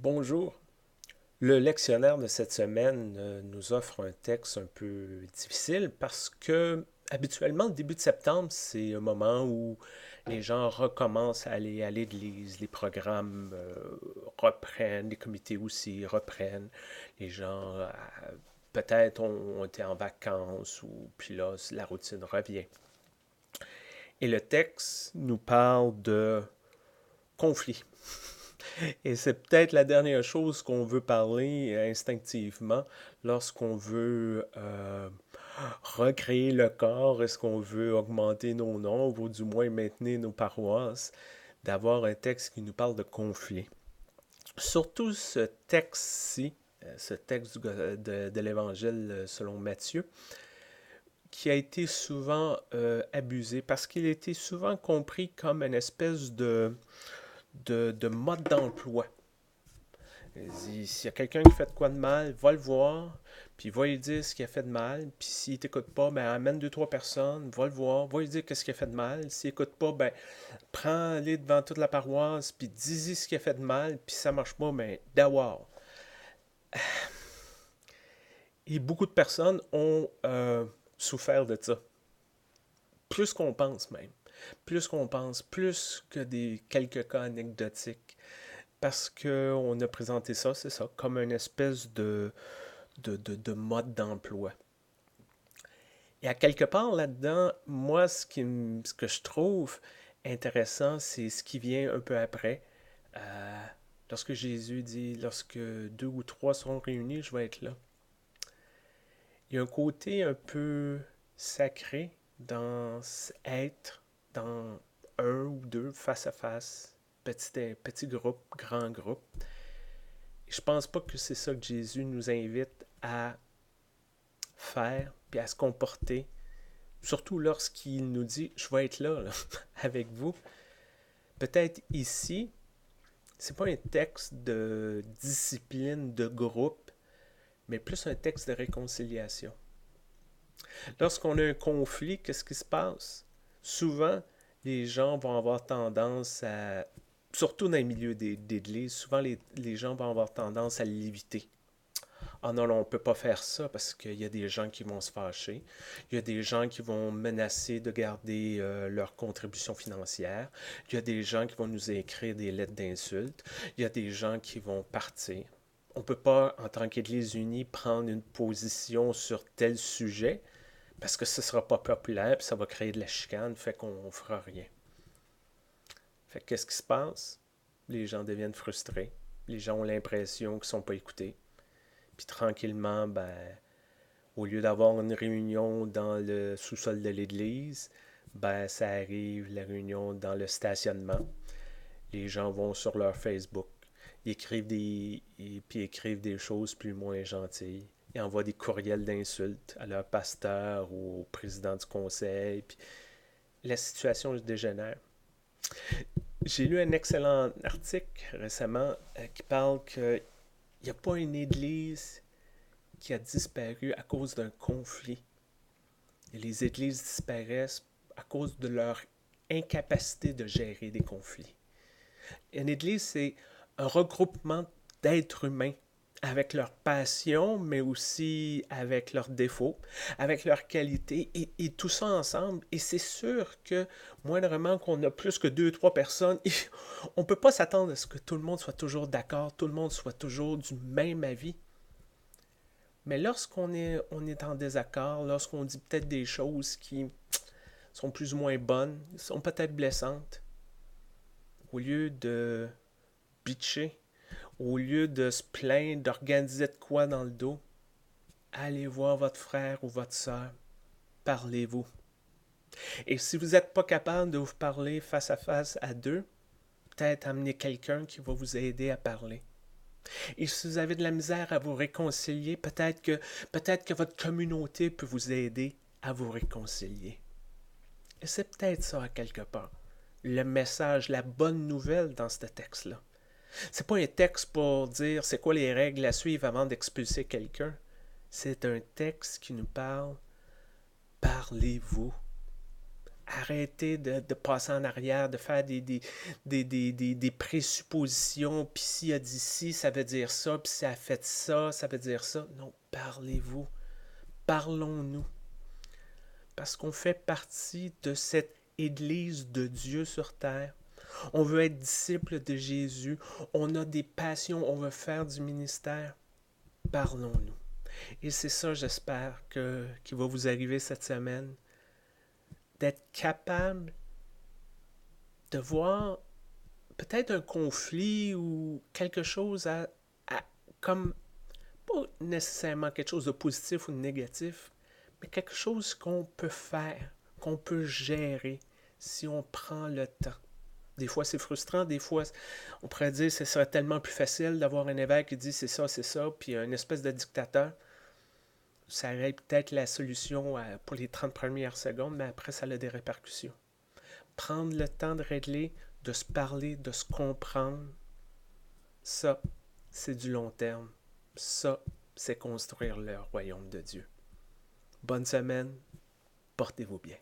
Bonjour. Le lectionnaire de cette semaine nous offre un texte un peu difficile parce que habituellement, le début de septembre, c'est un moment où les gens recommencent à aller à l'église, les programmes reprennent, les comités aussi reprennent, les gens peut-être ont été en vacances ou puis là, la routine revient. Et le texte nous parle de conflit. Et c'est peut-être la dernière chose qu'on veut parler instinctivement lorsqu'on veut recréer le corps, est-ce qu'on veut augmenter nos nombres ou du moins maintenir nos paroisses, d'avoir un texte qui nous parle de conflit. Surtout ce texte-ci, ce texte de l'Évangile selon Matthieu, qui a été souvent abusé parce qu'il a été souvent compris comme une espèce de mode d'emploi. S'il y a quelqu'un qui fait de quoi de mal, va le voir, puis va lui dire ce qu'il a fait de mal. Puis s'il t'écoute pas, ben amène deux, trois personnes, va le voir, va lui dire qu'est-ce qu'il a fait de mal. S'il écoute pas, ben prends-les devant toute la paroisse, puis dis-y ce qu'il a fait de mal, puis ça marche pas, ben d'awar. Et beaucoup de personnes ont souffert de ça. Plus qu'on pense même. Plus qu'on pense, plus que des quelques cas anecdotiques. Parce qu'on a présenté ça, c'est ça, comme une espèce de mode d'emploi. Et à quelque part là-dedans, moi, ce que je trouve intéressant, c'est ce qui vient un peu après. Euh, Lorsque Jésus dit, lorsque deux ou trois seront réunis, je vais être là. Il y a un côté un peu sacré dans être dans un ou deux face à face, petit groupe, grand groupe. Et je pense pas que c'est ça que Jésus nous invite à faire puis à se comporter, surtout lorsqu'il nous dit je vais être là avec vous. Peut-être ici, c'est pas un texte de discipline de groupe, mais plus un texte de réconciliation. Lorsqu'on a un conflit, qu'est-ce qui se passe? Souvent, les gens vont avoir tendance à, surtout dans les milieux d'église, souvent les gens vont avoir tendance à l'éviter. Ah non, on ne peut pas faire ça parce qu'il y a des gens qui vont se fâcher. Il y a des gens qui vont menacer de garder leur contribution financière. Il y a des gens qui vont nous écrire des lettres d'insultes. Il y a des gens qui vont partir. On ne peut pas, en tant qu'Église unie, prendre une position sur tel sujet parce que ce ne sera pas populaire et ça va créer de la chicane, fait qu'on ne fera rien. Fait qu'est-ce qui se passe? Les gens deviennent frustrés. Les gens ont l'impression qu'ils ne sont pas écoutés. Puis tranquillement, ben, au lieu d'avoir une réunion dans le sous-sol de l'église, ben, ça arrive, la réunion dans le stationnement. Les gens vont sur leur Facebook, ils écrivent puis écrivent des choses plus ou moins gentilles. Ils envoient des courriels d'insultes à leur pasteur ou au président du conseil. Puis la situation dégénère. J'ai lu un excellent article récemment qui parle qu'il n'y a pas une église qui a disparu à cause d'un conflit. Et les églises disparaissent à cause de leur incapacité de gérer des conflits. Une église, c'est un regroupement d'êtres humains avec leurs passions, mais aussi avec leurs défauts, avec leurs qualités, et tout ça ensemble. Et c'est sûr que, moindrement qu'on a plus que deux, trois personnes, on ne peut pas s'attendre à ce que tout le monde soit toujours d'accord, tout le monde soit toujours du même avis. Mais on est en désaccord, lorsqu'on dit peut-être des choses qui sont plus ou moins bonnes, sont peut-être blessantes, au lieu de bitcher, au lieu de se plaindre, d'organiser de quoi dans le dos, allez voir votre frère ou votre soeur, parlez-vous. Et si vous n'êtes pas capable de vous parler face à face à deux, peut-être amener quelqu'un qui va vous aider à parler. Et si vous avez de la misère à vous réconcilier, peut-être que votre communauté peut vous aider à vous réconcilier. Et c'est peut-être ça à quelque part. Le message, la bonne nouvelle dans ce texte-là. C'est pas un texte pour dire c'est quoi les règles à suivre avant d'expulser quelqu'un. C'est un texte qui nous parle. Parlez-vous. Arrêtez de passer en arrière, de faire des présuppositions. Puis s'il a dit ci, ça veut dire ça. Puis s'il a fait ça, ça veut dire ça. Non, parlez-vous. Parlons-nous. Parce qu'on fait partie de cette Église de Dieu sur terre. On veut être disciple de Jésus. On a des passions. On veut faire du ministère. Parlons-nous. Et c'est ça, j'espère, qui va vous arriver cette semaine. D'être capable de voir peut-être un conflit ou quelque chose comme, pas nécessairement quelque chose de positif ou de négatif, mais quelque chose qu'on peut faire, qu'on peut gérer si on prend le temps. Des fois, c'est frustrant. Des fois, on pourrait dire que ce serait tellement plus facile d'avoir un évêque qui dit c'est ça, puis une espèce de dictateur. Ça aurait peut-être la solution pour les 30 premières secondes, mais après, ça a des répercussions. Prendre le temps de régler, de se parler, de se comprendre, ça, c'est du long terme. Ça, c'est construire le royaume de Dieu. Bonne semaine, portez-vous bien.